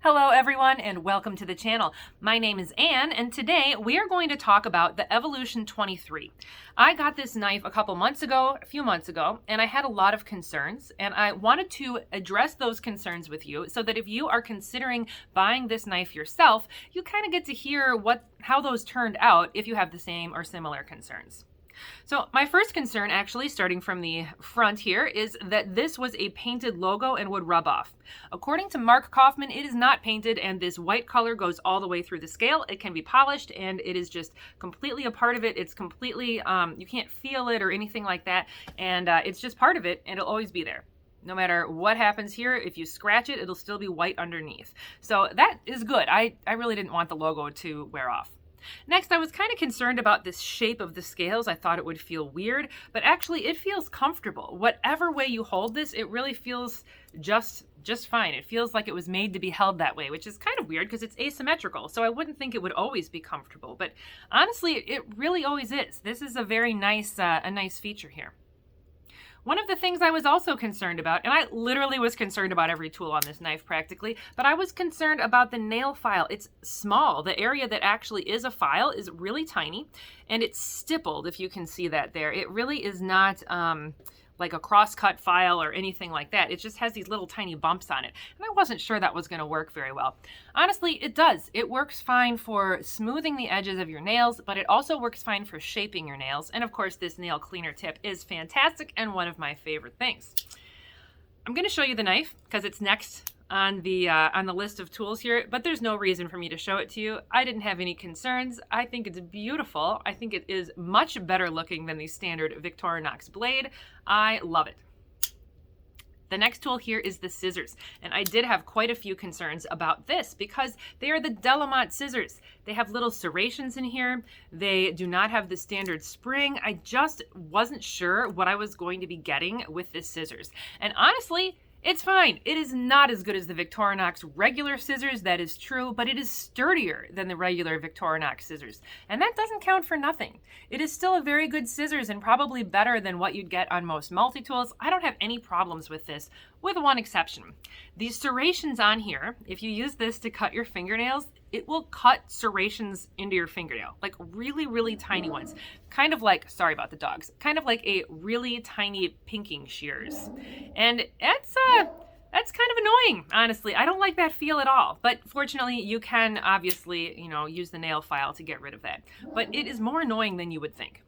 Hello everyone and welcome to the channel. My name is Anne and today we are going to talk about the Evolution 23. I got this knife a few months ago, and I had a lot of concerns, and I wanted to address those concerns with you so that if you are considering buying this knife yourself, you kind of get to hear how those turned out if you have the same or similar concerns. So my first concern, actually starting from the front here, is that this was a painted logo and would rub off. According to Mark Kaufman, it is not painted, and this white color goes all the way through the scale. It can be polished, and it is just completely a part of it. It's completely, you can't feel it or anything like that, and it's just part of it, and it'll always be there. No matter what happens here, if you scratch it, it'll still be white underneath. So that is good. I really didn't want the logo to wear off. Next, I was kind of concerned about this shape of the scales. I thought it would feel weird, but actually it feels comfortable. Whatever way you hold this, it really feels just fine. It feels like it was made to be held that way, which is kind of weird because it's asymmetrical, so I wouldn't think it would always be comfortable, but honestly, it really always is. This is a very nice, nice feature here. One of the things I was also concerned about, and I literally was concerned about every tool on this knife practically, but I was concerned about the nail file. It's small. The area that actually is a file is really tiny, and it's stippled, if you can see that there. It really is not like a cross-cut file or anything like that. It just has these little tiny bumps on it, and I wasn't sure that was going to work very well. Honestly, it does. It works fine for smoothing the edges of your nails, but it also works fine for shaping your nails, and of course this nail cleaner tip is fantastic and one of my favorite things. I'm going to show you the knife because it's next on the list of tools here, but there's no reason for me to show it to you. I didn't have any concerns. I think it's beautiful. I think it is much better looking than the standard Victorinox blade. I love it. The next tool here is the scissors, and I did have quite a few concerns about this because they are the Delamont scissors. They have little serrations in here. They do not have the standard spring. I just wasn't sure what I was going to be getting with this scissors, and honestly, it's fine. It is not as good as the Victorinox regular scissors, that is true, but it is sturdier than the regular Victorinox scissors. And that doesn't count for nothing. It is still a very good scissors and probably better than what you'd get on most multi-tools. I don't have any problems with this, with one exception. These serrations on here, if you use this to cut your fingernails, it will cut serrations into your fingernail, like really, really tiny ones. Kind of like, sorry about the dogs, kind of like a really tiny pinking shears. And that's kind of annoying, honestly. I don't like that feel at all. But fortunately, you can obviously, use the nail file to get rid of that. But it is more annoying than you would think.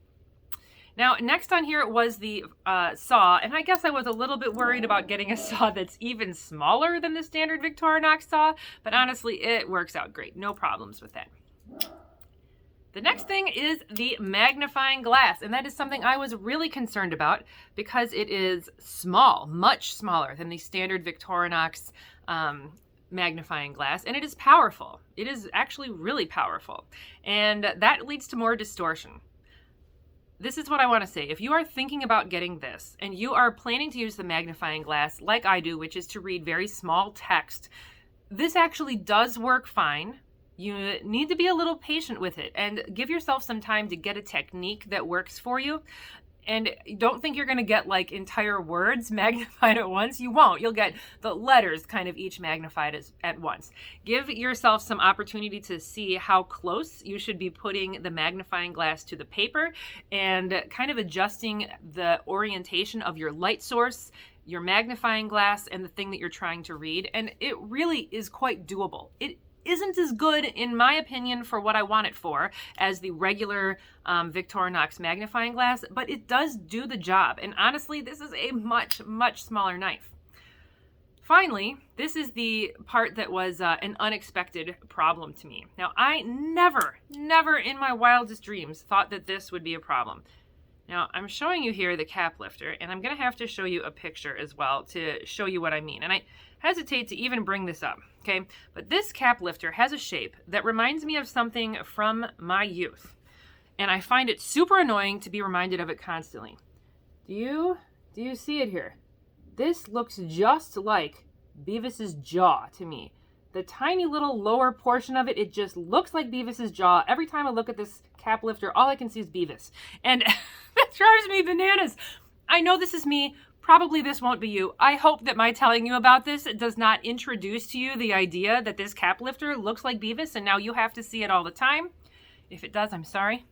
Now, next on here was the saw, and I guess I was a little bit worried about getting a saw that's even smaller than the standard Victorinox saw, but honestly, it works out great. No problems with that. The next thing is the magnifying glass, and that is something I was really concerned about because it is small, much smaller than the standard Victorinox magnifying glass, and it is powerful. It is actually really powerful, and that leads to more distortion. This is what I want to say. If you are thinking about getting this and you are planning to use the magnifying glass like I do, which is to read very small text, this actually does work fine. You need to be a little patient with it and give yourself some time to get a technique that works for you. And don't think you're going to get like entire words magnified at once. You won't. You'll get the letters kind of each magnified at once. Give yourself some opportunity to see how close you should be putting the magnifying glass to the paper and kind of adjusting the orientation of your light source, your magnifying glass, and the thing that you're trying to read. And it really is quite doable. It isn't as good, in my opinion, for what I want it for as the regular Victorinox magnifying glass, but it does do the job. And honestly, this is a much, much smaller knife. Finally, this is the part that was an unexpected problem to me. Now, I never in my wildest dreams thought that this would be a problem. Now, I'm showing you here the cap lifter, and I'm going to have to show you a picture as well to show you what I mean. And I hesitate to even bring this up, okay? But this cap lifter has a shape that reminds me of something from my youth. And I find it super annoying to be reminded of it constantly. Do you see it here? This looks just like Beavis's jaw to me. The tiny little lower portion of it, it just looks like Beavis's jaw. Every time I look at this cap lifter, all I can see is Beavis. And that drives me bananas. I know this is me probably this won't be you. I hope that my telling you about this does not introduce to you the idea that this cap lifter looks like Beavis and now you have to see it all the time. If it does, I'm sorry.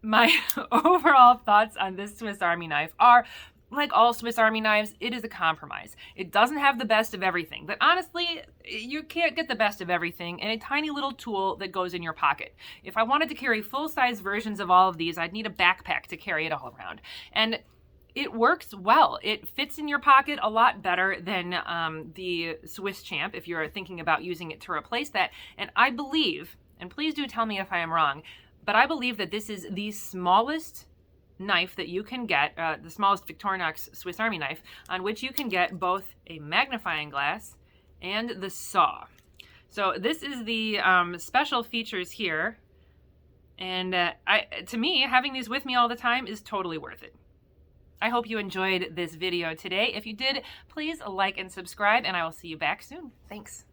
My overall thoughts on this Swiss Army knife are, like all Swiss Army knives, it is a compromise. It doesn't have the best of everything, but honestly, you can't get the best of everything in a tiny little tool that goes in your pocket. If I wanted to carry full-size versions of all of these, I'd need a backpack to carry it all around. And it works well. It fits in your pocket a lot better than the Swiss Champ if you're thinking about using it to replace that. And I believe, and please do tell me if I am wrong, but I believe that this is the smallest knife that you can get, the smallest Victorinox Swiss Army knife, on which you can get both a magnifying glass and the saw. So this is the special features here. And to me, having these with me all the time is totally worth it. I hope you enjoyed this video today. If you did, please like and subscribe, and I will see you back soon. Thanks.